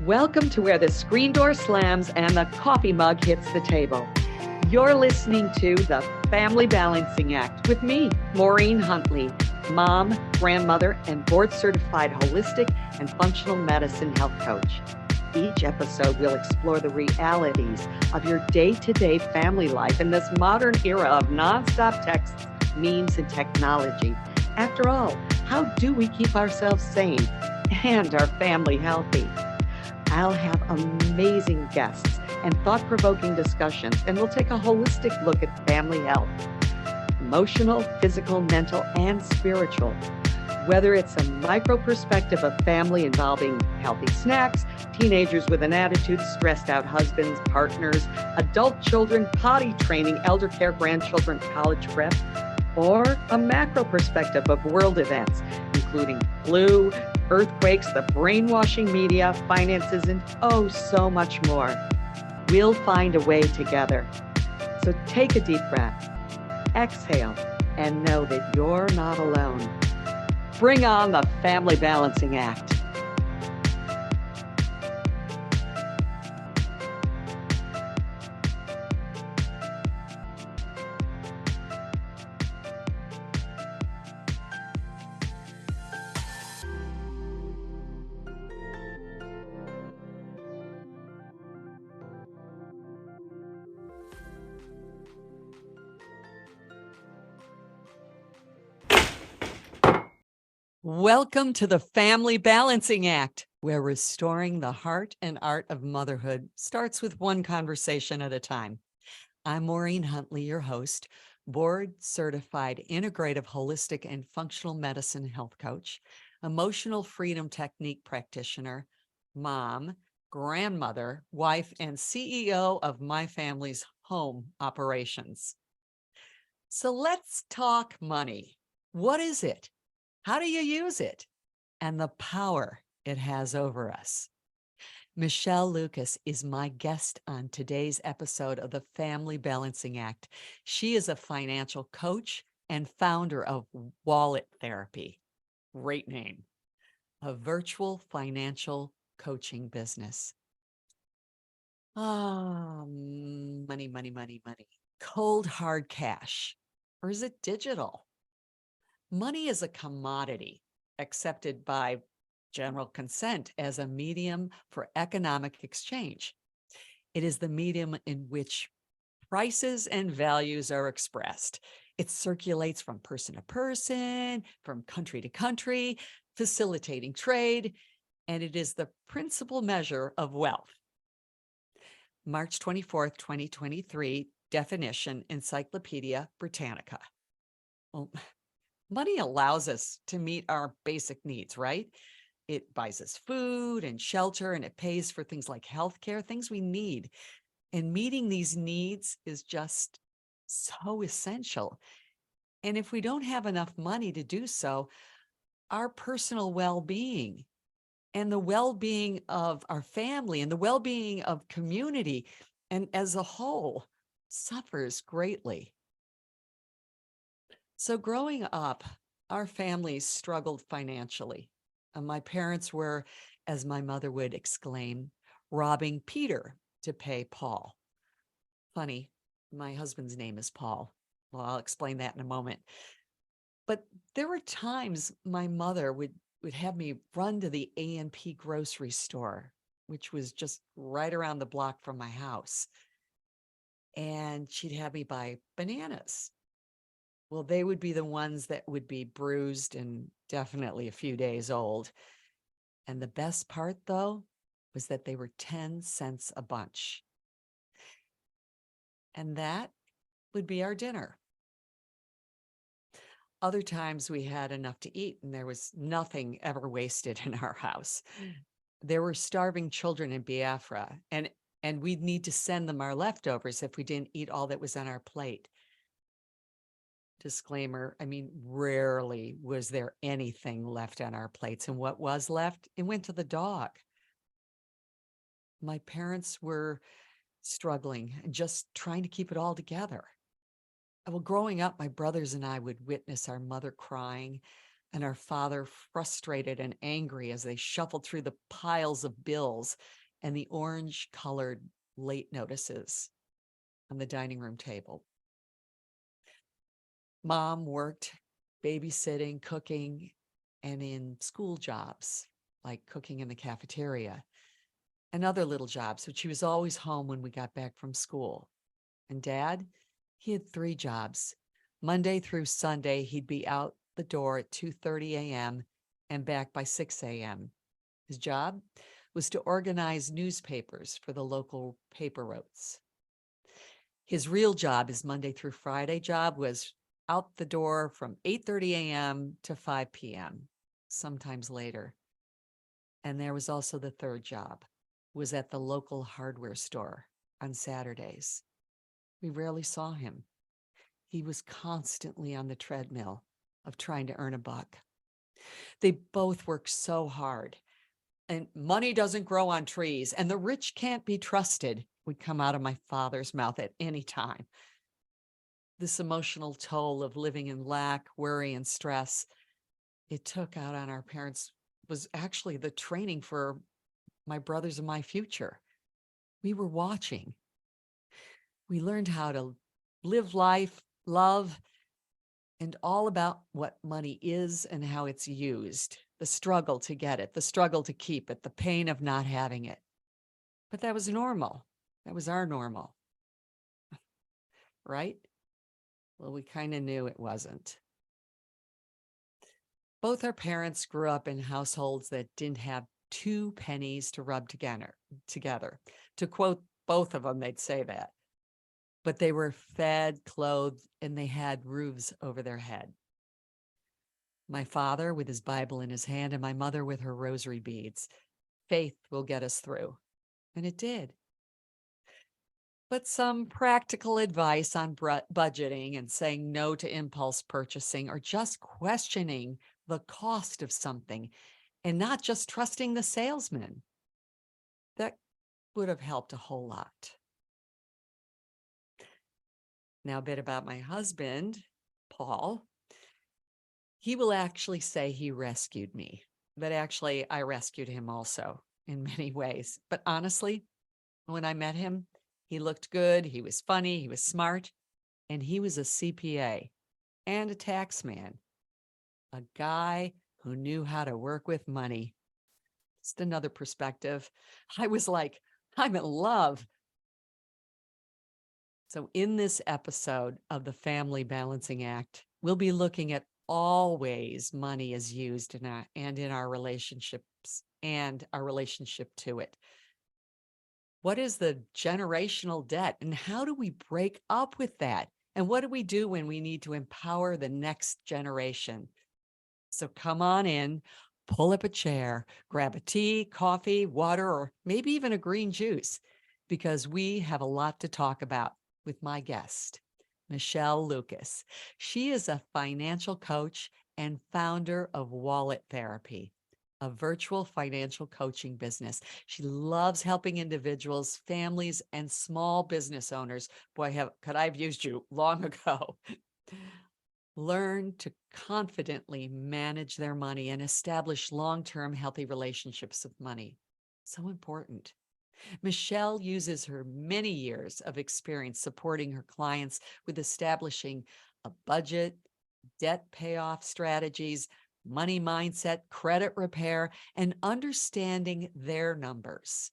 Welcome to where the screen door slams and the coffee mug hits the table. You're listening to The Family Balancing Act with me, Maureen Huntley, mom, grandmother, and board-certified holistic and functional medicine health coach. Each episode will explore the realities of your day-to-day family life in this modern era of nonstop texts, memes, and technology. After all, how do we keep ourselves sane and our family healthy? I'll have amazing guests and thought-provoking discussions, and we'll take a holistic look at family health, emotional, physical, mental, and spiritual. Whether it's a micro perspective of family involving healthy snacks, teenagers with an attitude, stressed out husbands, partners, adult children, potty training, elder care, grandchildren, college prep, or a macro perspective of world events, including flu, earthquakes, the brainwashing media, finances, and oh, so much more. We'll find a way together. So take a deep breath, exhale, and know that you're not alone. Bring on the Family Balancing Act. Welcome to the Family Balancing Act, where restoring the heart and art of motherhood starts with one conversation at a time. I'm Maureen Huntley, your host, board-certified integrative holistic and functional medicine health coach, emotional freedom technique practitioner, mom, grandmother, wife, and CEO of my family's home operations. So let's talk money. What is it? How do you use it? And the power it has over us. Michelle Lucas is my guest on today's episode of the Family Balancing Act. She is a financial coach and founder of Wallet Therapy. Great name. A virtual financial coaching business. Money. Cold hard cash. Or is it digital? Money is a commodity accepted by general consent as a medium for economic exchange. It is the medium in which prices and values are expressed. It circulates from person to person, from country to country, facilitating trade, and it is the principal measure of wealth. March 24th, 2023, definition, Encyclopedia Britannica. Well, money allows us to meet our basic needs, right? It buys us food and shelter, and it pays for things like healthcare, things we need. And meeting these needs is just so essential. And if we don't have enough money to do so, our personal well-being and the well-being of our family and the well-being of community and as a whole suffers greatly. So growing up, our families struggled financially. My parents were, as my mother would exclaim, robbing Peter to pay Paul. Funny, my husband's name is Paul. Well, I'll explain that in a moment. But there were times my mother would have me run to the A&P grocery store, which was just right around the block from my house. And she'd have me buy bananas. Well, they would be the ones that would be bruised and definitely a few days old. And the best part, though, was that they were 10 cents a bunch. And that would be our dinner. Other times we had enough to eat and there was nothing ever wasted in our house. There were starving children in Biafra, and we'd need to send them our leftovers if we didn't eat all that was on our plate. Disclaimer, rarely was there anything left on our plates, and what was left, it went to the dog. My parents were struggling and just trying to keep it all together. Well, growing up, my brothers and I would witness our mother crying and our father frustrated and angry as they shuffled through the piles of bills and the orange-colored late notices on the dining room table. Mom worked babysitting, cooking, and in school jobs, like cooking in the cafeteria, and other little jobs, but she was always home when we got back from school. And Dad, he had 3 jobs. Monday through Sunday, he'd be out the door at 2:30 a.m. and back by 6 a.m. His job was to organize newspapers for the local paper routes. His real job, his Monday through Friday job, was out the door from 8:30 a.m. to 5 p.m., sometimes later. And there was also the third job, was at the local hardware store on Saturdays. We rarely saw him. He was constantly on the treadmill of trying to earn a buck. They both worked so hard. And money doesn't grow on trees, and the rich can't be trusted would come out of my father's mouth at any time. This emotional toll of living in lack, worry, and stress it took out on our parents was actually the training for my brothers and my future. We were watching. We learned how to live life, love, and all about what money is and how it's used, the struggle to get it, the struggle to keep it, the pain of not having it. But that was normal. That was our normal, right? Well, we kind of knew it wasn't. Both our parents grew up in households that didn't have 2 pennies to rub together. To quote both of them, they'd say that. But they were fed, clothed, and they had roofs over their head. My father with his Bible in his hand and my mother with her rosary beads. Faith will get us through. And it did. But some practical advice on budgeting and saying no to impulse purchasing or just questioning the cost of something and not just trusting the salesman. That would have helped a whole lot. Now, a bit about my husband, Paul. He will actually say he rescued me, but actually I rescued him also in many ways. But honestly, when I met him, he looked good, he was funny, he was smart, and he was a CPA and a tax man, a guy who knew how to work with money. Just another perspective. I was like, I'm in love. So in this episode of the Family Balancing Act, we'll be looking at all ways money is used in our relationships and our relationship to it. What is the generational debt and how do we break up with that? And what do we do when we need to empower the next generation? So come on in, pull up a chair, grab a tea, coffee, water, or maybe even a green juice, because we have a lot to talk about with my guest, Michelle Lucas. She is a financial coach and founder of Wallet Therapy, a virtual financial coaching business. She loves helping individuals, families, and small business owners. Boy, could I have used you long ago. Learn to confidently manage their money and establish long-term healthy relationships with money. So important. Michelle uses her many years of experience supporting her clients with establishing a budget, debt payoff strategies, money mindset, credit repair, and understanding their numbers.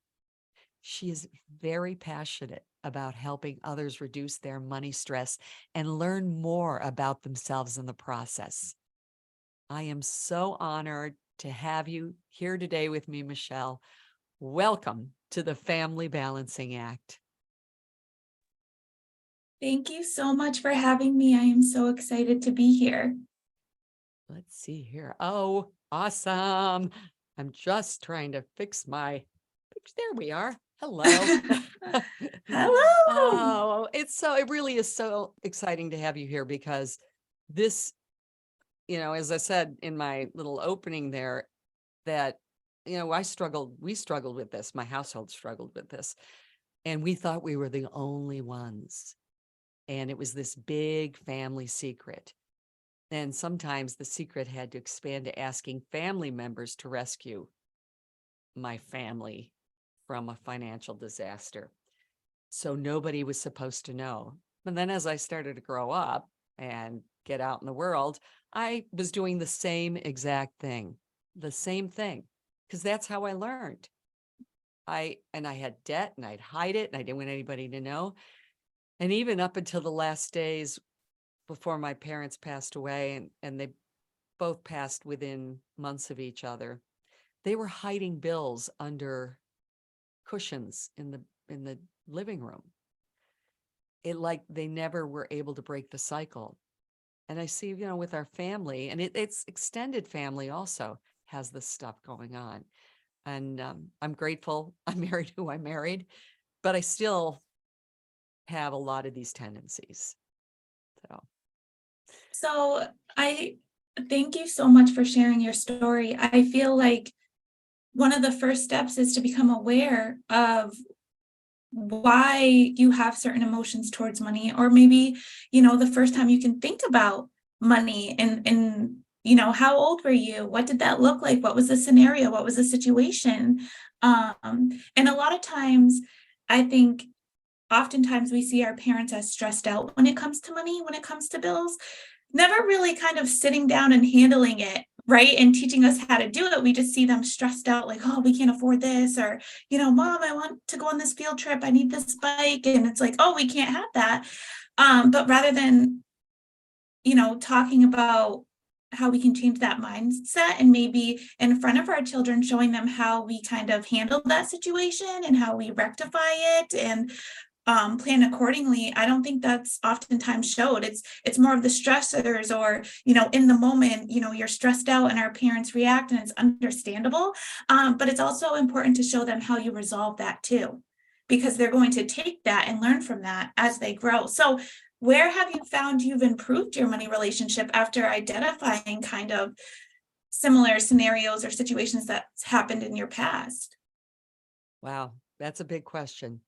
She is very passionate about helping others reduce their money stress and learn more about themselves in the process. I am so honored to have you here today with me, Michelle. Welcome to the Family Balancing Act. Thank you so much for having me. I am so excited to be here. Let's see here. Oh, awesome. I'm just trying to fix my, there we are. Hello. Hello. Oh, it really is so exciting to have you here because this, as I said in my little opening there, that, we struggled with this. My household struggled with this. And we thought we were the only ones. And it was this big family secret. And sometimes the secret had to expand to asking family members to rescue my family from a financial disaster. So nobody was supposed to know. And then as I started to grow up and get out in the world, I was doing the same exact thing, because that's how I learned. I had debt and I'd hide it and I didn't want anybody to know. And even up until the last days before my parents passed away, and they both passed within months of each other, they were hiding bills under cushions in the living room. It like they never were able to break the cycle. And I see, with our family, and it's extended family also has this stuff going on. And I'm grateful I'm married who I married, but I still have a lot of these tendencies. So I thank you so much for sharing your story. I feel like one of the first steps is to become aware of why you have certain emotions towards money, or maybe, the first time you can think about money, and how old were you? What did that look like? What was the scenario? What was the situation? And a lot of times, I think oftentimes we see our parents as stressed out when it comes to money, when it comes to bills, never really kind of sitting down and handling it, right? And teaching us how to do it. We just see them stressed out, like, oh, we can't afford this, or, mom, I want to go on this field trip. I need this bike. And it's like, oh, we can't have that. But rather than, talking about how we can change that mindset, and maybe in front of our children, showing them how we kind of handle that situation and how we rectify it, and plan accordingly. I don't think that's oftentimes showed. It's more of the stressors, or in the moment, you're stressed out and our parents react, and it's understandable. But it's also important to show them how you resolve that too, because they're going to take that and learn from that as they grow. So where have you found you've improved your money relationship after identifying kind of similar scenarios or situations that's happened in your past? Wow, that's a big question.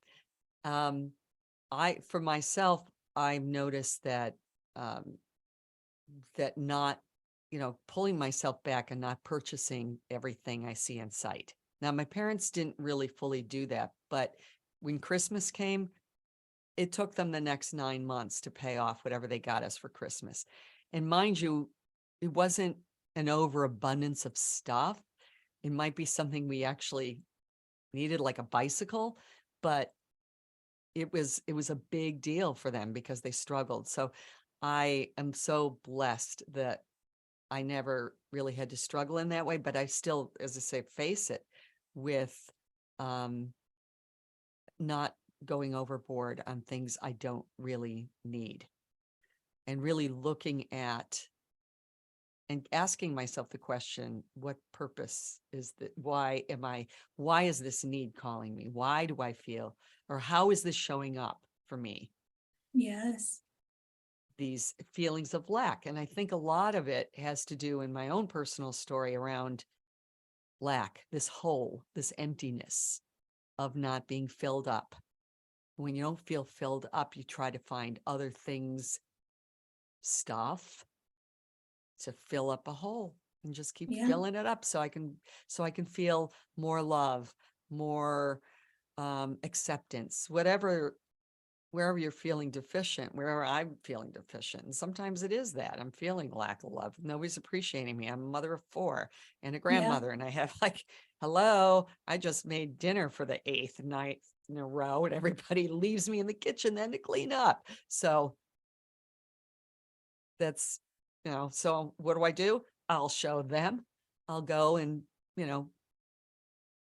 For myself, I've noticed that that not, pulling myself back and not purchasing everything I see in sight. Now, my parents didn't really fully do that, but when Christmas came, it took them the next 9 months to pay off whatever they got us for Christmas. And mind you, it wasn't an overabundance of stuff. It might be something we actually needed, like a bicycle, but it was a big deal for them because they struggled. So I am so blessed that I never really had to struggle in that way, but I still, as I say, face it with not going overboard on things I don't really need, and really looking at and asking myself the question, what purpose is that? Why is this need calling me? Why do I feel, or how is this showing up for me? Yes. These feelings of lack. And I think a lot of it has to do in my own personal story around lack, this hole, this emptiness of not being filled up. When you don't feel filled up, you try to find other things, stuff, to fill up a hole, and just keep Yeah. filling it up so I can feel more love, more acceptance, wherever you're feeling deficient, wherever I'm feeling deficient. And sometimes it is that I'm feeling lack of love. Nobody's appreciating me. I'm a mother of 4 and a Yeah. grandmother. And I have, like, hello, I just made dinner for the 8th night in a row, and everybody leaves me in the kitchen then to clean up. So that's, so what do? I'll show them. I'll go and,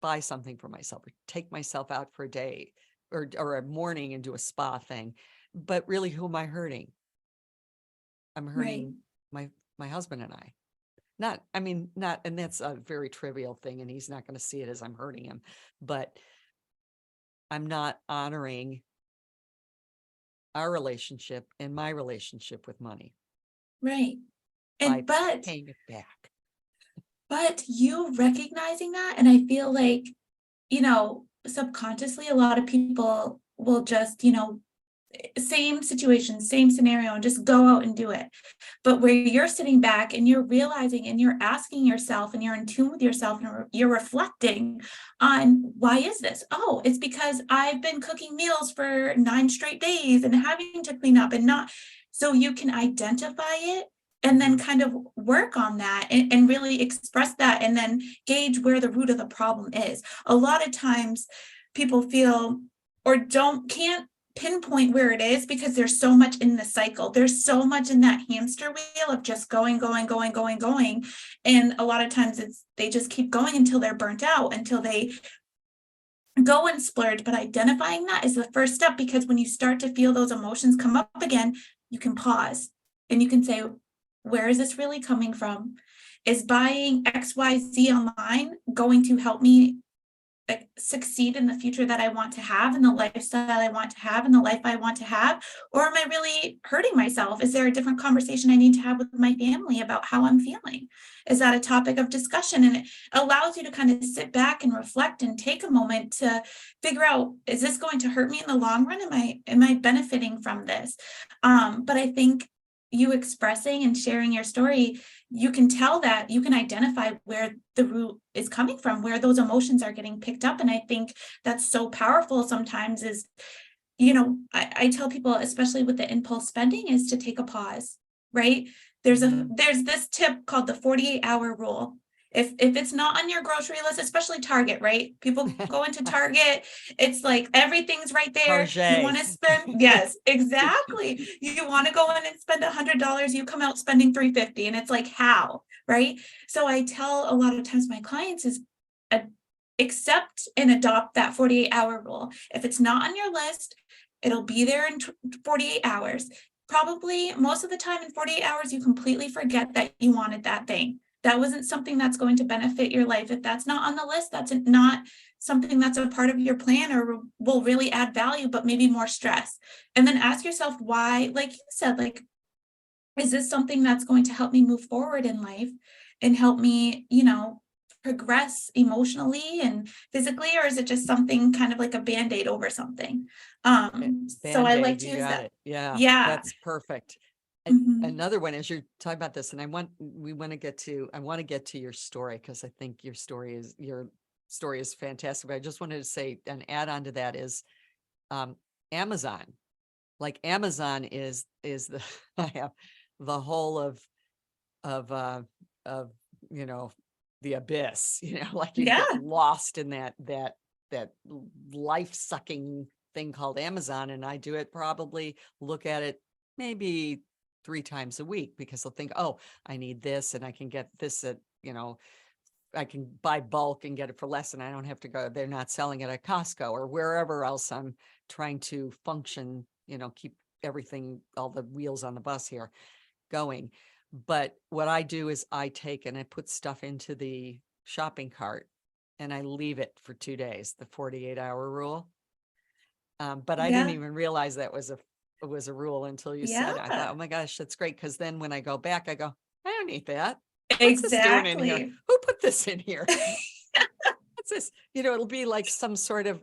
buy something for myself, or take myself out for a day, or a morning and do a spa thing. But really, who am I hurting? I'm Right. hurting my husband and I. Not, and that's a very trivial thing, and he's not going to see it as I'm hurting him, but I'm not honoring our relationship and my relationship with money Right. by And paying it back. but you recognizing that, and I feel like, subconsciously, a lot of people will just, same situation, same scenario, and just go out and do it. But where you're sitting back and you're realizing and you're asking yourself and you're in tune with yourself and you're reflecting on, why is this? Oh, it's because I've been cooking meals for 9 straight days and having to clean up and not. So you can identify it and then kind of work on that and really express that and then gauge where the root of the problem is. A lot of times people feel or can't pinpoint where it is because there's so much in the cycle. There's so much in that hamster wheel of just going. And a lot of times they just keep going until they're burnt out, until they go and splurge. But identifying that is the first step, because when you start to feel those emotions come up again, you can pause and you can say, where is this really coming from? Is buying XYZ online going to help me succeed in the future that I want to have, and the lifestyle I want to have, and the life I want to have? Or am I really hurting myself? Is there a different conversation I need to have with my family about how I'm feeling? Is that a topic of discussion? And it allows you to kind of sit back and reflect and take a moment to figure out, is this going to hurt me in the long run? Am I benefiting from this? But I think you expressing and sharing your story, you can tell that you can identify where the root is coming from, where those emotions are getting picked up. And I think that's so powerful sometimes is, I tell people, especially with the impulse spending, is to take a pause, right? There's this tip called the 48-hour rule. If it's not on your grocery list, especially Target, right? People go into Target, it's like everything's right there. You want to spend, yes, exactly. You want to go in and spend $100, you come out spending $350, and it's like, how, right? So I tell a lot of times my clients is accept and adopt that 48-hour rule. If it's not on your list, it'll be there in 48 hours. Probably most of the time in 48 hours, you completely forget that you wanted that thing. That wasn't something that's going to benefit your life. If that's not on the list, that's not something that's a part of your plan or will really add value, but maybe more stress. And then ask yourself why, like you said, like, is this something that's going to help me move forward in life and help me, progress emotionally and physically, or is it just something kind of like a Band-Aid over something? So I like to use that. It. Yeah, that's perfect. Another one, as you're talking about this, and I want to get to your story, because I think your story is fantastic. But I just wanted to say an add-on to that is Amazon. Like Amazon is the I have the whole of the abyss, like you get lost in that life-sucking thing called Amazon. And I do it, probably look at it maybe 3 times a week, because they'll think, oh, I need this and I can get this at, I can buy bulk and get it for less, and I don't have to go, they're not selling it at Costco or wherever else I'm trying to function, keep everything, all the wheels on the bus here going. But what I do is I take and I put stuff into the shopping cart and I leave it for 2 days, the 48-hour rule. But I didn't even realize that was a rule until you said it. I thought, oh my gosh, that's great. Because then when I go back, I go, I don't need that. What's this doing in here? Who put this in here? What's this? It'll be like some sort of,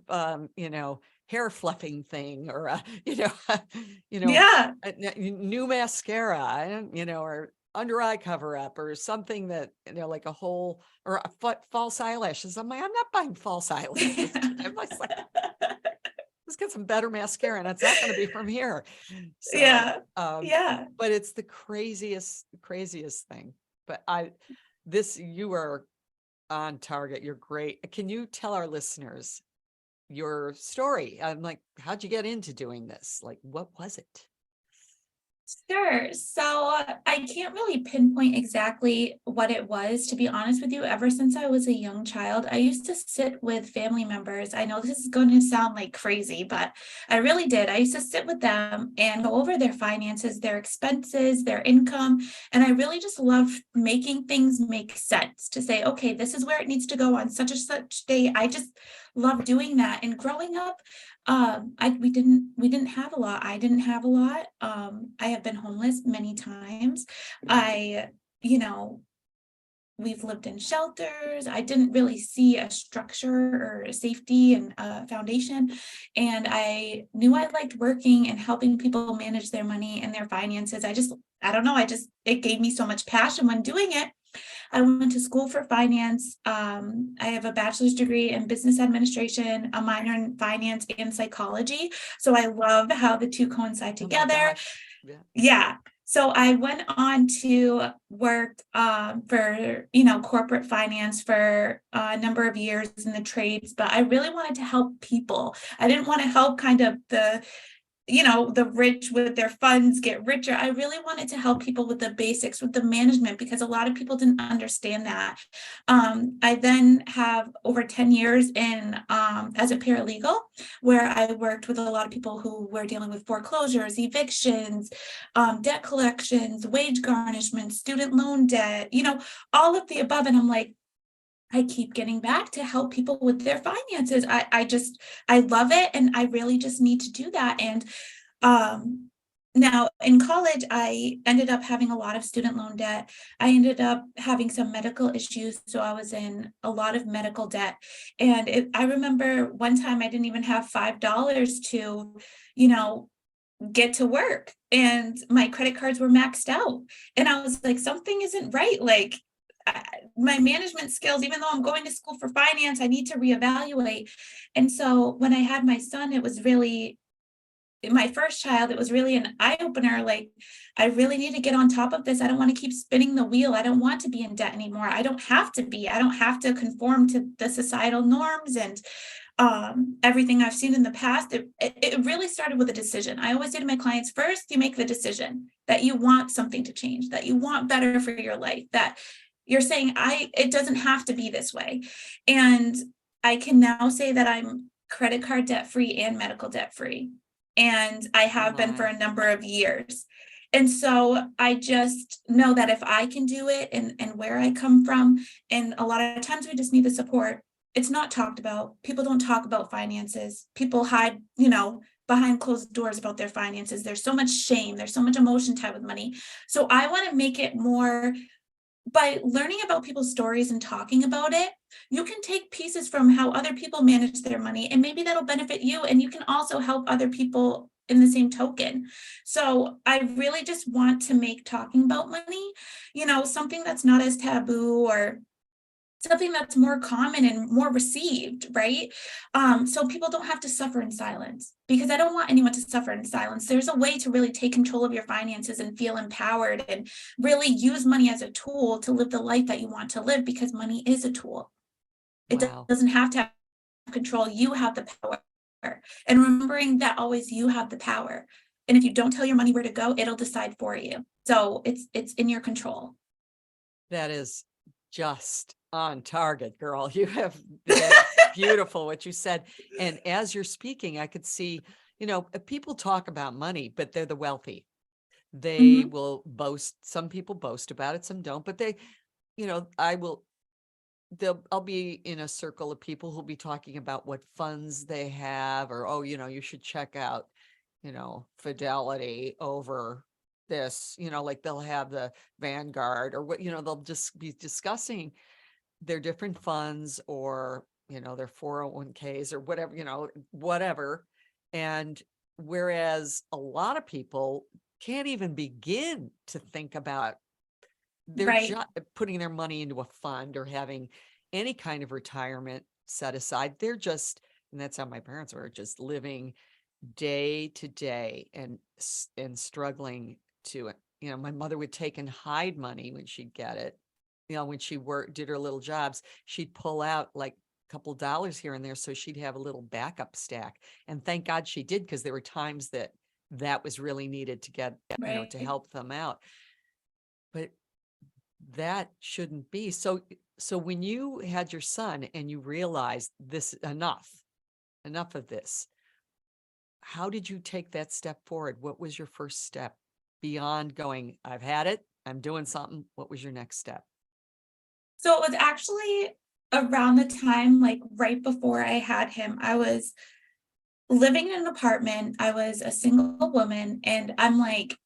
hair fluffing thing, or a new mascara, I don't, or under eye cover up, or something that, like a whole, or false eyelashes. I'm not buying false eyelashes. I'm like, let's get some better mascara, and it's not going to be from here. So, but it's the craziest thing. But you are on target. You're great. Can you tell our listeners your story? I'm like, how'd you get into doing this? Like, what was it? Sure. So I can't really pinpoint exactly what it was, to be honest with you. Ever since I was a young child, I used to sit with family members. I know this is going to sound like crazy, but I really did. I used to sit with them and go over their finances, their expenses, their income. And I really just love making things make sense, to say, okay, this is where it needs to go on such and such day. I just love doing that. And growing up, we didn't have a lot. I didn't have a lot. I have been homeless many times. I, we've lived in shelters. I didn't really see a structure or a safety and a foundation. And I knew I liked working and helping people manage their money and their finances. I don't know, it gave me so much passion when doing it. I went to school for finance. I have a bachelor's degree in business administration, a minor in finance and psychology. So I love how the two coincide Oh my together. gosh. Yeah. Yeah. So I went on to work for, corporate finance for a number of years in the trades, but I really wanted to help people. I didn't want to help kind of the rich with their funds get richer. I really wanted to help people with the basics, with the management, because a lot of people didn't understand that. I then have over 10 years in as a paralegal, where I worked with a lot of people who were dealing with foreclosures, evictions, debt collections, wage garnishment, student loan debt, all of the above. And I'm like, I keep getting back to help people with their finances. I love it. And I really just need to do that. And now in college, I ended up having a lot of student loan debt. I ended up having some medical issues. So I was in a lot of medical debt. And I remember one time I didn't even have $5 to, get to work. And my credit cards were maxed out. And I was like, something isn't right. Like, my management skills, even though I'm going to school for finance, I need to reevaluate. And so when I had my son, it was really my first child. It was really an eye opener. Like, I really need to get on top of this. I don't want to keep spinning the wheel. I don't want to be in debt anymore. I don't have to conform to the societal norms and everything I've seen in the past. It really started with a decision. I always say to my clients, first, you make the decision that you want something to change, that you want better for your life, that you're saying, it doesn't have to be this way. And I can now say that I'm credit card debt free and medical debt free. And I have been for a number of years. And so I just know that if I can do it and where I come from, and a lot of times we just need the support. It's not talked about. People don't talk about finances. People hide, behind closed doors about their finances. There's so much shame. There's so much emotion tied with money. So I want to make it more. By learning about people's stories and talking about it, you can take pieces from how other people manage their money, and maybe that'll benefit you. And you can also help other people in the same token. So I really just want to make talking about money, something that's not as taboo, or something that's more common and more received, right? So people don't have to suffer in silence, because I don't want anyone to suffer in silence. There's a way to really take control of your finances and feel empowered and really use money as a tool to live the life that you want to live, because money is a tool. It doesn't have to have control. You have the power. And remembering that always you have the power. And if you don't tell your money where to go, it'll decide for you. So it's in your control. That is just on target, girl. You have that's beautiful what you said. And as you're speaking, I could see, people talk about money, but they're the wealthy. They will boast. Some people boast about it, some don't, but I'll be in a circle of people who'll be talking about what funds they have, or, you should check out, Fidelity over this, like they'll have the Vanguard or what, they'll just be discussing their different funds, or, their 401ks or whatever. And whereas a lot of people can't even begin to think about just putting their money into a fund or having any kind of retirement set aside. They're just, and that's how my parents were, just living day to day and struggling to, my mother would take and hide money when she'd get it. When she did her little jobs, she'd pull out like a couple of dollars here and there, so she'd have a little backup stack. And thank God she did, because there were times that was really needed to get, to help them out. But that shouldn't be. So when you had your son and you realized this, enough of this, how did you take that step forward? What was your first step beyond going, I've had it, I'm doing something? What was your next step? So it was actually around the time, like right before I had him. I was living in an apartment. I was a single woman, and I'm like,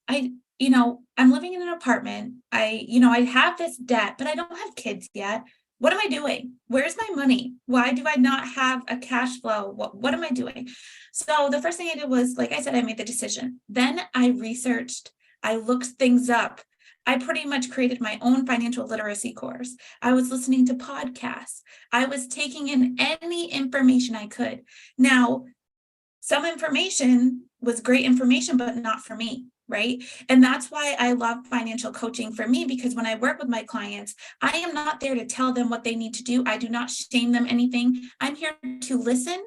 I'm living in an apartment. I have this debt, but I don't have kids yet. What am I doing? Where's my money? Why do I not have a cash flow? What am I doing? So the first thing I did was, like I said, I made the decision. Then I researched, I looked things up. I pretty much created my own financial literacy course. I was listening to podcasts. I was taking in any information I could. Now, some information was great information, but not for me, right? And that's why I love financial coaching for me, because when I work with my clients, I am not there to tell them what they need to do. I do not shame them anything. I'm here to listen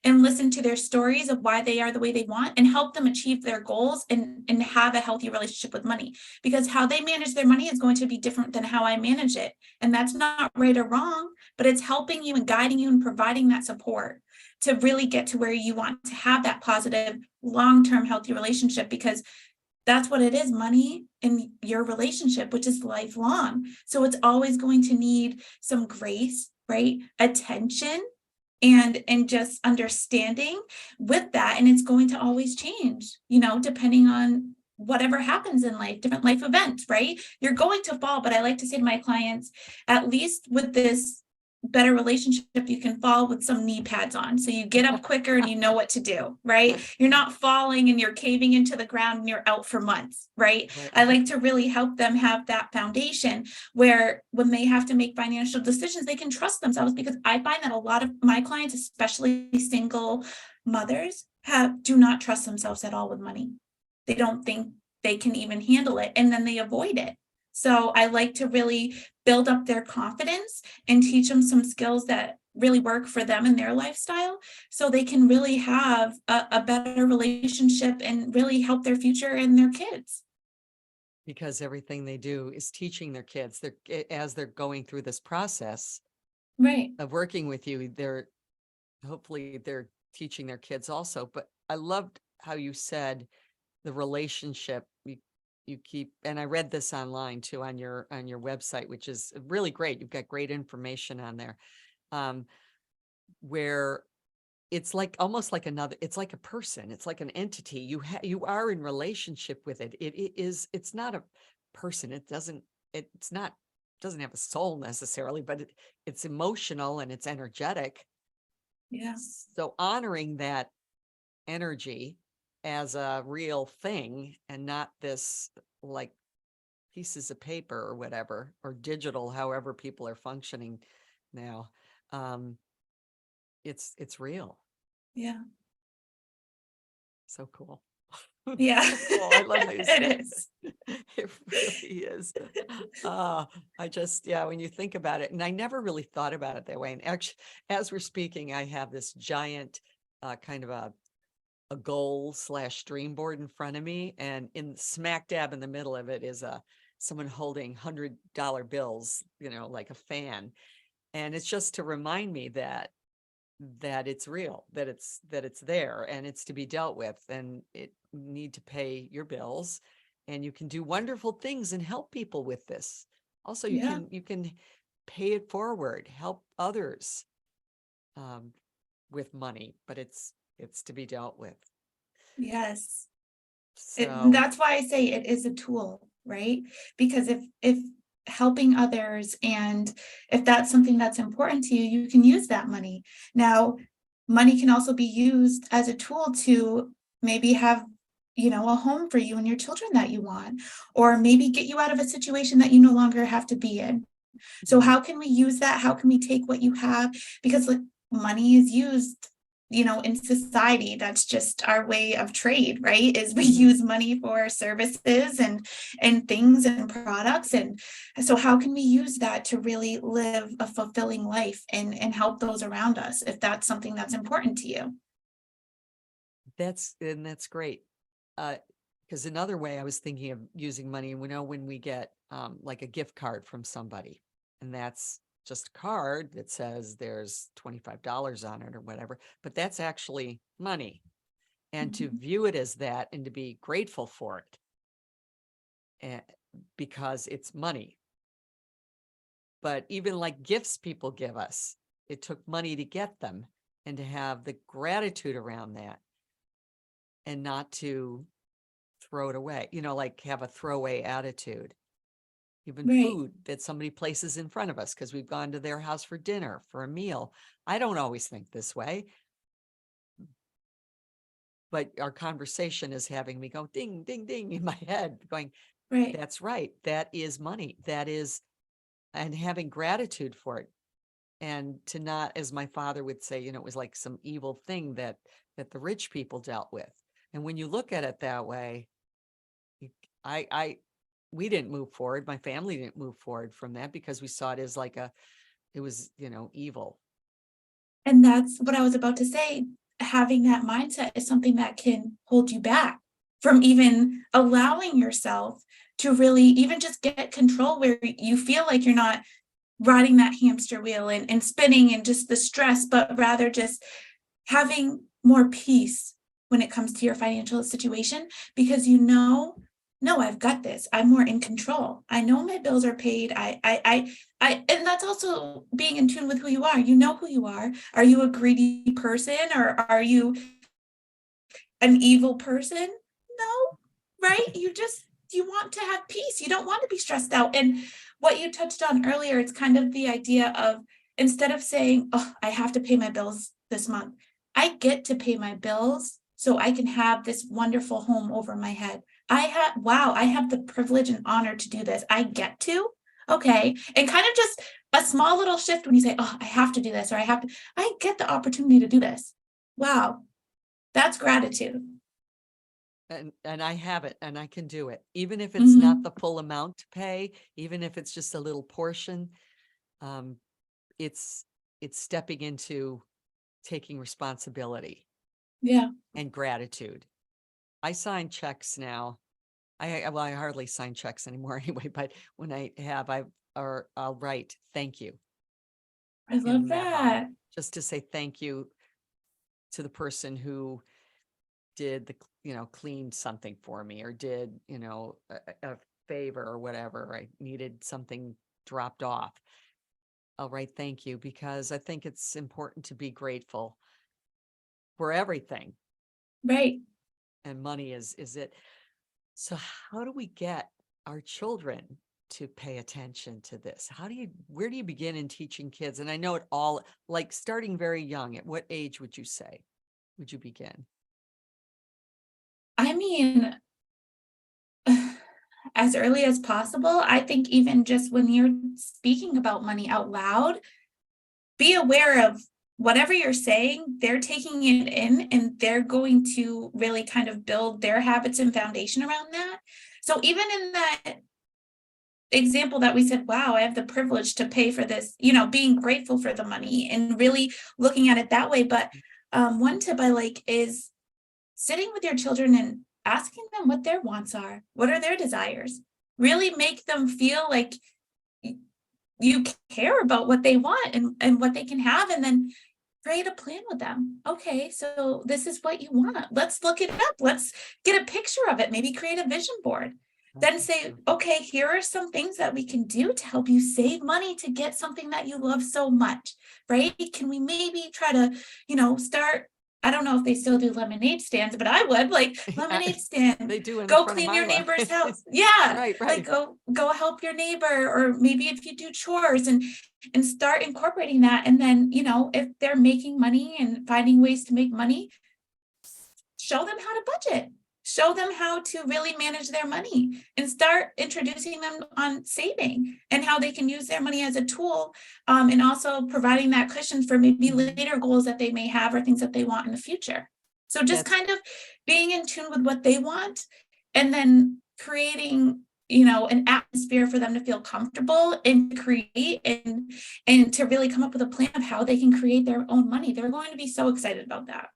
and listen to their stories of why they are the way they want and help them achieve their goals and have a healthy relationship with money, because how they manage their money is going to be different than how I manage it. And that's not right or wrong, but it's helping you and guiding you and providing that support to really get to where you want to have that positive, long-term healthy relationship, because that's what it is, money in your relationship, which is lifelong. So it's always going to need some grace, right? Attention and just understanding with that. And it's going to always change, depending on whatever happens in life, different life events, right? You're going to fall, but I like to say to my clients, at least with this better relationship, you can fall with some knee pads on. So you get up quicker and you know what to do, right? You're not falling and you're caving into the ground and you're out for months, right? I like to really help them have that foundation where when they have to make financial decisions, they can trust themselves, because I find that a lot of my clients, especially single mothers, do not trust themselves at all with money. They don't think they can even handle it, and then they avoid it. So I like to really build up their confidence and teach them some skills that really work for them and their lifestyle, so they can really have a better relationship and really help their future and their kids. Because everything they do is teaching their kids. As they're going through this process Right. of working with you, hopefully they're teaching their kids also. But I loved how you said the relationship you keep, and I read this online too on your website, which is really great. You've got great information on there, where it's like almost like it's like a person, it's like an entity. You are in relationship with it. It's not a person. Doesn't have a soul necessarily, but it's emotional and it's energetic. Yeah. So honoring that energy as a real thing and not this like pieces of paper or whatever, or digital, however people are functioning now. It's real. Yeah. So cool. Yeah. So cool. I love how you It said it. is. It really is. I just, when you think about it, and I never really thought about it that way. And actually, as we're speaking, I have this giant kind of a goal / dream board in front of me, and in smack dab in the middle of it is someone holding $100 bills, like a fan. And it's just to remind me that it's real, that it's there, and it's to be dealt with, and it need to pay your bills, and you can do wonderful things and help people with this. Also, you can pay it forward, help others with money, but it's to be dealt with. Yes. So That's why I say it is a tool, right? Because if helping others, and if that's something that's important to you, you can use that money. Now, money can also be used as a tool to maybe have, a home for you and your children that you want, or maybe get you out of a situation that you no longer have to be in. So how can we use that? How can we take what you have? Because money is used, in society. That's just our way of trade, right? Is we use money for services and things and products. And so how can we use that to really live a fulfilling life and help those around us, if that's something that's important to you? That's great. Because another way I was thinking of using money, when we get like a gift card from somebody, and that's just a card that says there's $25 on it or whatever, but that's actually money. And to view it as that and to be grateful for it, because it's money. But even like gifts people give us, it took money to get them, and to have the gratitude around that, and not to throw it away, like have a throwaway attitude. Even Right. food that somebody places in front of us because we've gone to their house for dinner, for a meal. I don't always think this way, but our conversation is having me go ding, ding, ding in my head going, Right. that's right. That is money. That is, and having gratitude for it. And to not, as my father would say, it was like some evil thing that the rich people dealt with. And when you look at it that way, I we didn't move forward. My family didn't move forward from that because we saw it as like it was, evil. And that's what I was about to say. Having that mindset is something that can hold you back from even allowing yourself to really even just get control where you feel like you're not riding that hamster wheel and spinning and just the stress, but rather just having more peace when it comes to your financial situation because no, I've got this. I'm more in control. I know my bills are paid. And that's also being in tune with who you are. You know who you are. Are you a greedy person or are you an evil person? No, right? You want to have peace. You don't want to be stressed out. And what you touched on earlier, it's kind of the idea of instead of saying, oh, I have to pay my bills this month, I get to pay my bills so I can have this wonderful home over my head. I have the privilege and honor to do this. I get to. Okay. And kind of just a small little shift when you say, oh, I have to do this, or I get the opportunity to do this. Wow. That's gratitude. And I have it and I can do it. Even if it's not Mhm. the full amount to pay, even if it's just a little portion, it's stepping into taking responsibility Yeah. and gratitude. I sign checks now. I hardly sign checks anymore anyway, but when I have, I'll write thank you I in a love memo that. just to say thank you to the person who did cleaned something for me or did, a favor or whatever. I needed something dropped off. I'll write thank you because I think it's important to be grateful for everything. Right. And money is it. So how do we get our children to pay attention to this? Where do you begin in teaching kids? And I know it all, like starting very young. At what age would you say would you begin? I mean, as early as possible. I think even just when you're speaking about money out loud, be aware of whatever you're saying, they're taking it in and they're going to really kind of build their habits and foundation around that. So even in that example that we said, wow, I have the privilege to pay for this, being grateful for the money and really looking at it that way. But one tip I like is sitting with your children and asking them what their wants are. What are their desires? Really make them feel like you care about what they want and what they can have, and then create a plan with them. Okay, so this is what you want. Let's look it up. Let's get a picture of it. Maybe create a vision board. Then say, okay, here are some things that we can do to help you save money to get something that you love so much, right? Can we maybe try to, start? I don't know if they still do lemonade stands, but I would like lemonade stand. They do in Go front of clean my your neighbor's life. house. Yeah. Right, Like right. go help your neighbor, or maybe if you do chores and start incorporating that. And then, if they're making money and finding ways to make money, show them how to budget, show them how to really manage their money, and start introducing them on saving and how they can use their money as a tool, and also providing that cushion for maybe later goals that they may have or things that they want in the future. So just That's kind of being in tune with what they want and then creating an atmosphere for them to feel comfortable and create and to really come up with a plan of how they can create their own money. They're going to be so excited about that.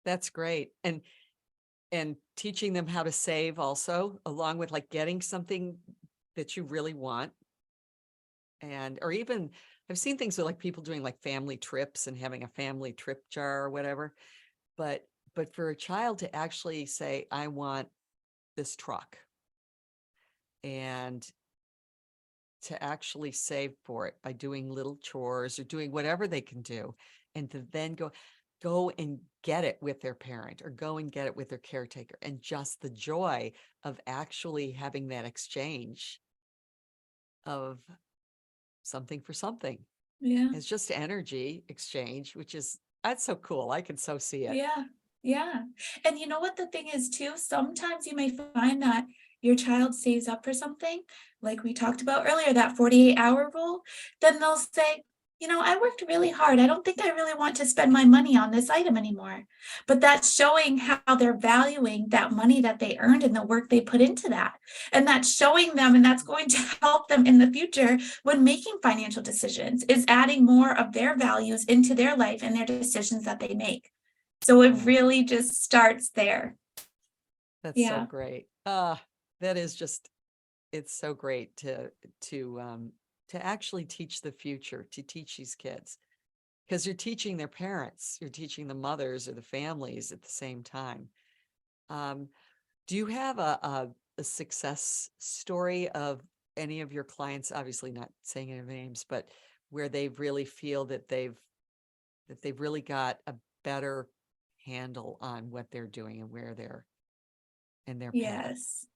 that's great. And teaching them how to save also, along with like getting something that you really want. And or even I've seen things with like people doing like family trips and having a family trip jar or whatever. But for a child to actually say, I want this truck, and to actually save for it by doing little chores or doing whatever they can do, and to then go, go and get it with their parent or go and get it with their caretaker. And just the joy of actually having that exchange of something for something. Yeah. It's just energy exchange, that's so cool. I can so see it. Yeah. Yeah. And you know what the thing is too? Sometimes you may find that your child saves up for something, like we talked about earlier, that 48-hour rule. Then they'll say, I worked really hard. I don't think I really want to spend my money on this item anymore. But that's showing how they're valuing that money that they earned and the work they put into that. And that's showing them, and that's going to help them in the future when making financial decisions, is adding more of their values into their life and their decisions that they make. So it really just starts there. That's so Yeah. great. That is just, it's so great to actually teach the future, to teach these kids, because you're teaching their parents, you're teaching the mothers or the families at the same time. Do you have a success story of any of your clients, obviously not saying any names, but where they really feel that they've really got a better handle on what they're doing and where they're in their path? Yes.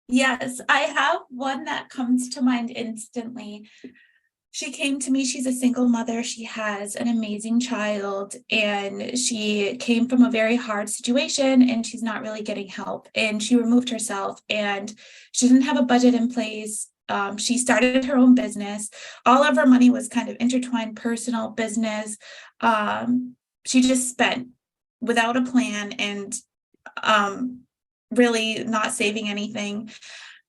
Yes. I have one that comes to mind instantly. She came to me. She's a single mother. She has an amazing child, and she came from a very hard situation, and she's not really getting help. And she removed herself, and she didn't have a budget in place. She started her own business. All of her money was kind of intertwined, personal, business. She just spent without a plan, and really not saving anything.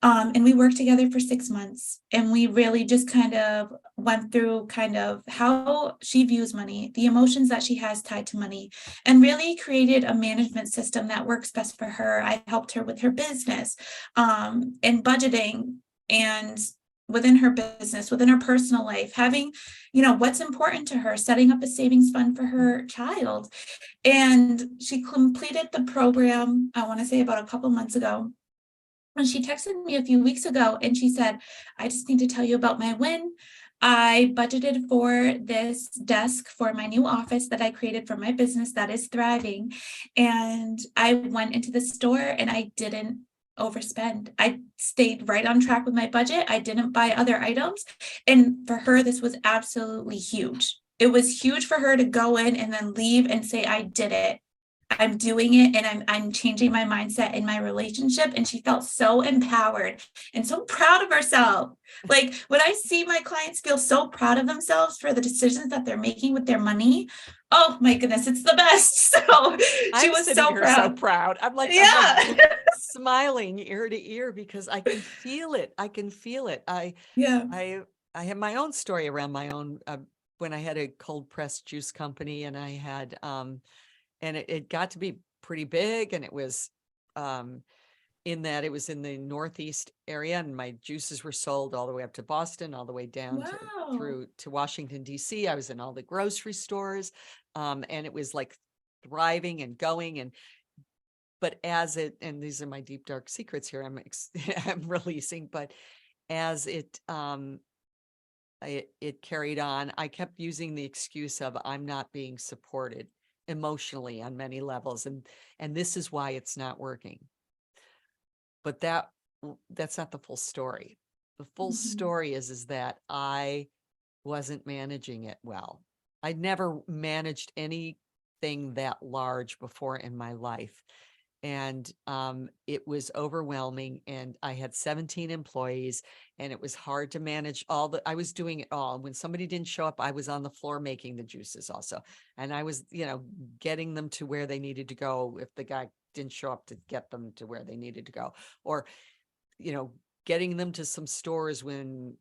And we worked together for 6 months, and we really just kind of went through kind of how she views money, the emotions that she has tied to money, and really created a management system that works best for her. I helped her with her business, and budgeting, and within her business, within her personal life, having, what's important to her, setting up a savings fund for her child. And she completed the program, I want to say about a couple months ago. And she texted me a few weeks ago and she said, I just need to tell you about my win. I budgeted for this desk for my new office that I created for my business that is thriving. And I went into the store and I didn't overspend. I stayed right on track with my budget. I didn't buy other items. And for her, this was absolutely huge. It was huge for her to go in and then leave and say, I did it. I'm doing it, and I'm changing my mindset in my relationship. And she felt so empowered and so proud of herself. Like when I see my clients feel so proud of themselves for the decisions that they're making with their money, oh my goodness, it's the best. So she was so proud. I'm like, Yeah. I'm like smiling ear to ear because I can feel it. Yeah. I have my own story around my own, when I had a cold pressed juice company, and I had, and it got to be pretty big, and it was, in that it was in the Northeast area, and my juices were sold all the way up to Boston, all the way down Wow. to Washington, DC. I was in all the grocery stores, and it was like thriving and going. But and these are my deep, dark secrets here, I'm releasing, but as it carried on, I kept using the excuse of I'm not being supported emotionally on many levels, and this is why it's not working. But that's not the full story. The full story is that I wasn't managing it well. I'd never managed anything that large before in my life. And it was overwhelming, and I had 17 employees, and it was hard to manage I was doing it all. When somebody didn't show up, I was on the floor making the juices also. And I was, getting them to where they needed to go if the guy didn't show up, to get them to where they needed to go, or, getting them to some stores when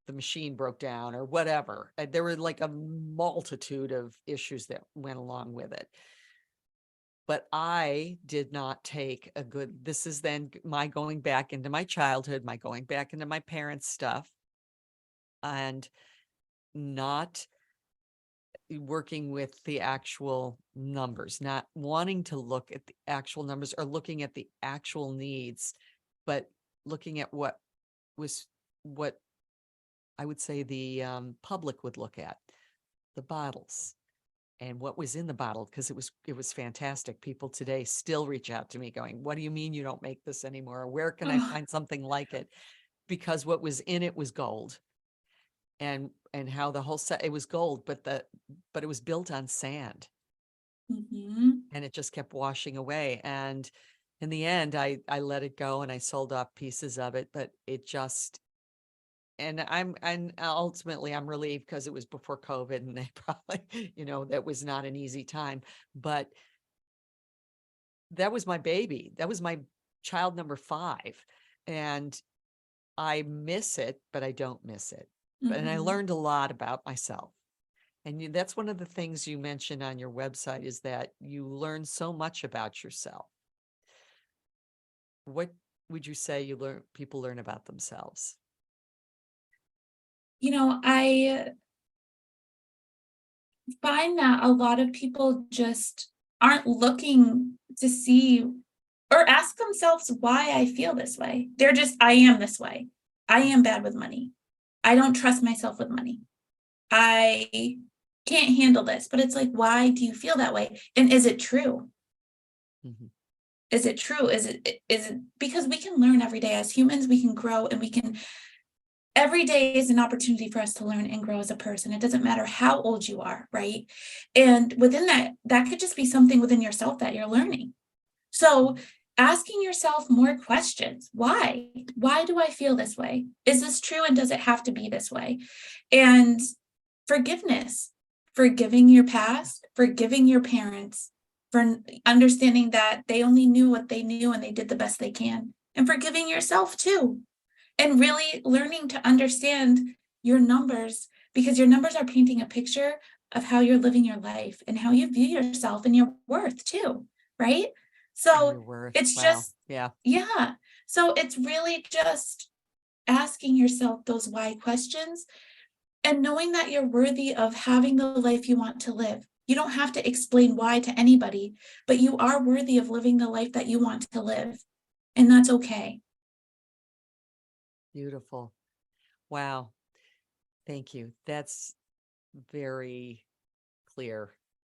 the machine broke down or whatever. There were like a multitude of issues that went along with it. But I did not take this is then my going back into my childhood, my going back into my parents' stuff, and not working with the actual numbers, not wanting to look at the actual numbers or looking at the actual needs, but looking at what I would say the public would look at, the bottles. and what was in the bottle, because it was fantastic. People today still reach out to me going, what do you mean you don't make this anymore? Where can I Oh, find something like it? Because what was in it was gold. And how the whole set, it was gold, but it was built on sand, mhm. and it just kept washing away. And in the end, I let it go and I sold off pieces of it, but it just, and ultimately I'm relieved because it was before COVID and they probably, that was not an easy time, but that was my baby. That was my child number 5. And I miss it, but I don't miss it. And I Mhm. learned a lot about myself. And that's one of the things you mentioned on your website, is that you learn so much about yourself. What would you say people learn about themselves? I find that a lot of people just aren't looking to see or ask themselves why I feel this way. They're just, I am this way. I am bad with money. I don't trust myself with money. I can't handle this. But it's like, why do you feel that way? And is it true? Mhm. Is it true? Is it because we can learn every day as humans, we can grow, and every day is an opportunity for us to learn and grow as a person. It doesn't matter how old you are, right? And within that could just be something within yourself that you're learning. So asking yourself more questions. Why? Why do I feel this way? Is this true? And does it have to be this way? And forgiveness, forgiving your past, forgiving your parents, for understanding that they only knew what they knew and they did the best they can, and forgiving yourself too. And really learning to understand your numbers, because your numbers are painting a picture of how you're living your life and how you view yourself and your worth too, right? And So your worth. it's Wow. just, Yeah. yeah. So it's really just asking yourself those why questions and knowing that you're worthy of having the life you want to live. You don't have to explain why to anybody, but you are worthy of living the life that you want to live. And that's okay. Beautiful. Wow. Thank you. That's very clear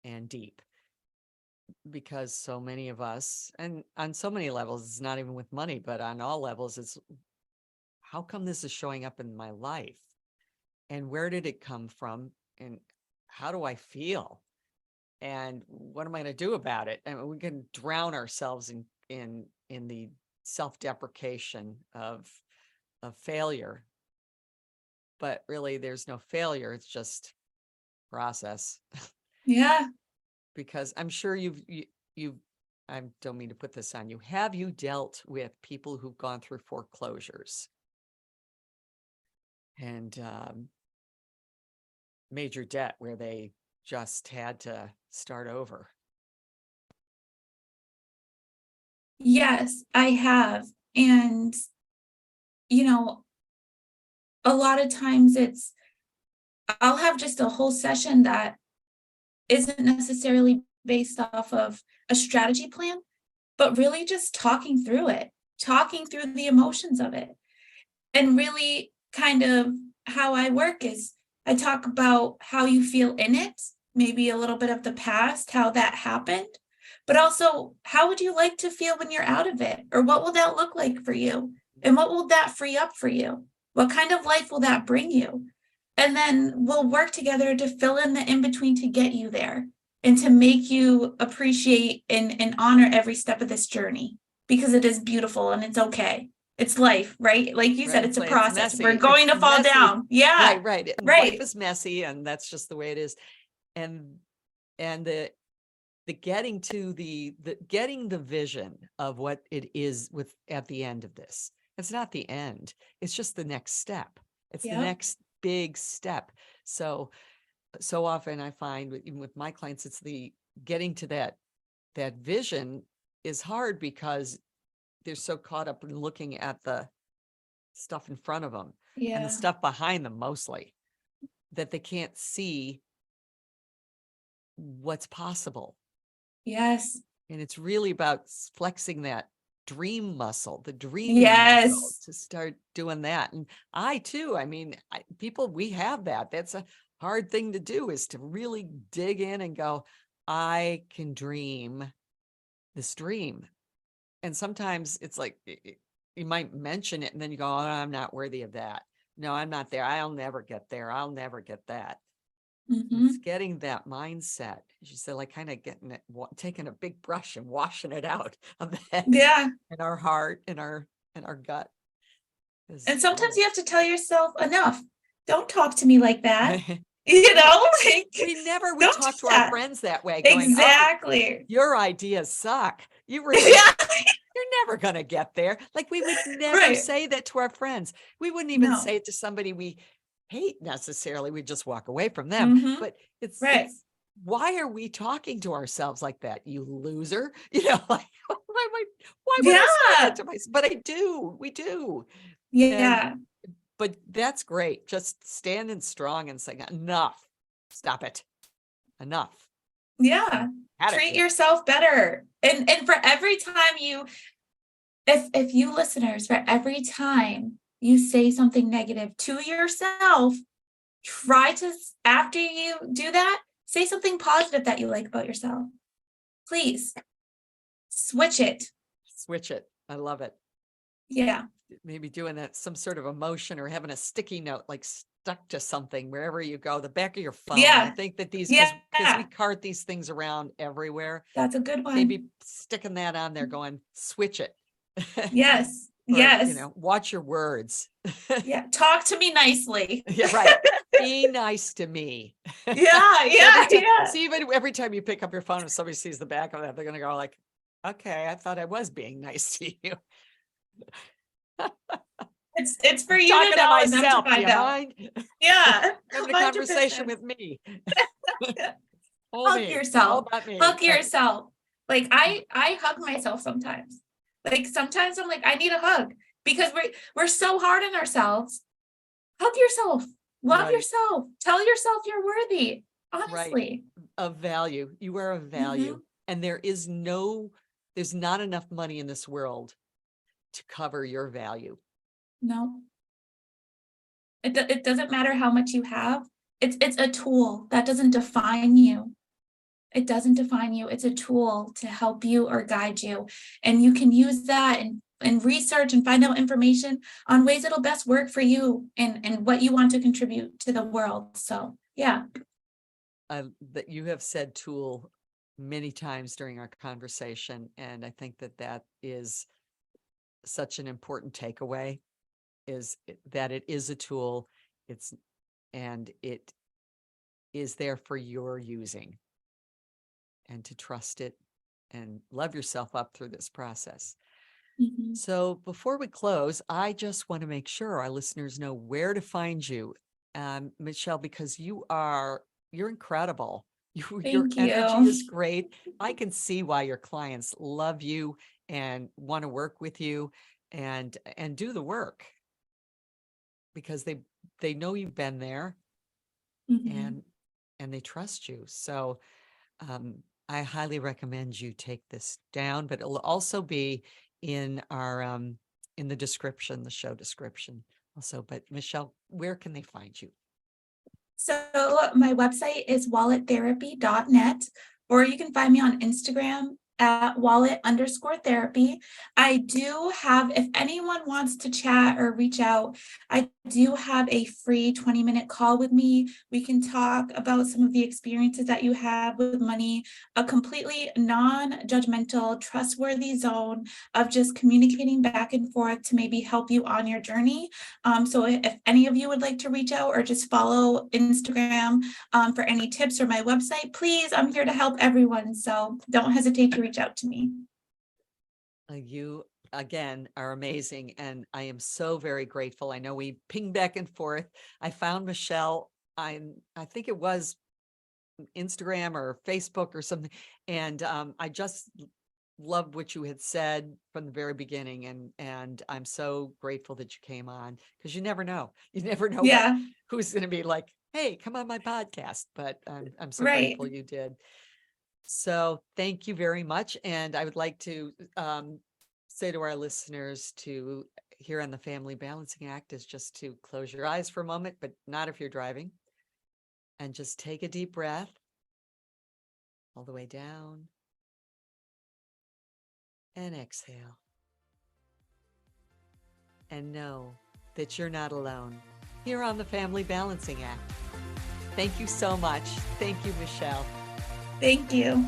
and deep, because so many of us, and on so many levels, it's not even with money, but on all levels, it's how come this is showing up in my life? And where did it come from? And how do I feel? And what am I going to do about it? And we can drown ourselves in the self-deprecation of failure, but really there's no failure. It's just process. Yeah. Because I'm sure you've, I don't mean to put this on you. Have you dealt with people who've gone through foreclosures and major debt where they just had to start over? Yes, I have. And, you know, a lot of times I'll have just a whole session that isn't necessarily based off of a strategy plan, but really just talking through it, talking through the emotions of it. And really kind of how I work is I talk about how you feel in it, maybe a little bit of the past, how that happened, but also how would you like to feel when you're out of it? Or what will that look like for you? And what will that free up for you? What kind of life will that bring you? And then we'll work together to fill in the in between to get you there and to make you appreciate and honor every step of this journey, because it is beautiful and it's okay. It's life, right? Like you said, Right. it's a It's process. We're messy. going It's to fall messy. down. Yeah, Right. Life right. is messy, and that's just the way it is. And the getting to the getting the vision of what it is with at the end of this. It's not the end. It's just the next step. It's the Yep. next big step. So often I find even with my clients, it's the getting to that vision is hard because they're so caught up in looking at the stuff in front of them and the Yeah. stuff behind them mostly, that they can't see what's possible. Yes. And it's really about flexing that dream muscle, the dreaming muscle, Yes. to start doing that. And I too, I mean, people, we have that. That's hard thing to do is to really dig in and go, I can dream this dream. And sometimes it's like you might mention it and then you go, oh, I'm not worthy of that. No, I'm not there. I'll never get there. I'll never get that. It's getting that mindset. As you said, like kind of getting it, taking a big brush and washing it out of the head Yeah. and our heart and our gut. And sometimes you have to tell yourself, enough. Don't talk to me like that. You know, like we never would don't talk do to our that. friends that way. Going, Exactly. oh, your ideas suck. You're never going to get there. Like we would never Right. say that to our friends. We wouldn't even No. say it to somebody we hate necessarily. We'd just walk away from them. But it's why are we talking to ourselves like that? You loser, you know, like why would I say that to myself? But I do. We do. Yeah. But that's great. Just standing strong and saying, enough. Stop it. Enough. Yeah. Treat yourself better. And for every time you, if you listeners, for every time you say something negative to yourself, try to, after you do that, say something positive that you like about yourself. Please switch it. Switch it. I love it. Yeah. Maybe doing that, some sort of emotion or having a sticky note, like stuck to something wherever you go, the back of your phone. Yeah. I think that these, because we cart these things around everywhere. That's a good one. Maybe sticking that on there going, switch it. Yes. Or, yes. You know, watch your words. Yeah. Talk to me nicely. Yeah, right. Be nice to me. Yeah. See, even every time you pick up your phone, if somebody sees the back of that, they're going to go like, okay, I thought I was being nice to you. It's for you to know and them to find out. Yeah. Having a conversation with me. Hug yourself. Hug yourself. Like I hug myself sometimes. Like sometimes I'm like, I need a hug because we're so hard on ourselves. Hug yourself. Love yourself. Tell yourself you're worthy. Honestly. Of value. You are of value. And there's not enough money in this world to cover your value. No. It doesn't matter how much you have. It's a tool that doesn't define you. It doesn't define you. It's a tool to help you or guide you. And you can use that and research and find out information on ways it'll best work for you and what you want to contribute to the world. So, yeah. That you have said tool many times during our conversation. And I think that is such an important takeaway, is that it is a tool. It is there for your using, and to trust it and love yourself up through this process. So before we close, I just want to make sure our listeners know where to find you, Michelle, because you're incredible. Your energy is great. I can see why your clients love you and want to work with you and do the work, because they know you've been there and they trust you. So I highly recommend you take this down, but it'll also be in our in the description, the show description also. But Michelle, where can they find you? So my website is wallettherapy.net, or you can find me on Instagram at wallet_therapy. I do have, if anyone wants to chat or reach out, I do have a free 20-minute call with me. We can talk about some of the experiences that you have with money, a completely non-judgmental, trustworthy zone of just communicating back and forth to maybe help you on your journey. So if any of you would like to reach out or just follow Instagram for any tips, or my website, please, I'm here to help everyone. So don't hesitate to reach out to me. You again are amazing, and I am so very grateful. I know we ping back and forth. I found Michelle, I think it was Instagram or Facebook or something, and I just loved what you had said from the very beginning, and I'm so grateful that you came on, because you never know who's going to be like, hey, come on my podcast. But I'm so grateful you did. So thank you very much. And I would like to say to our listeners, to here on the Family Balancing Act, is just to close your eyes for a moment, but not if you're driving. And just take a deep breath all the way down and exhale. And know that you're not alone here on the Family Balancing Act. Thank you so much. Thank you, Michelle. Thank you.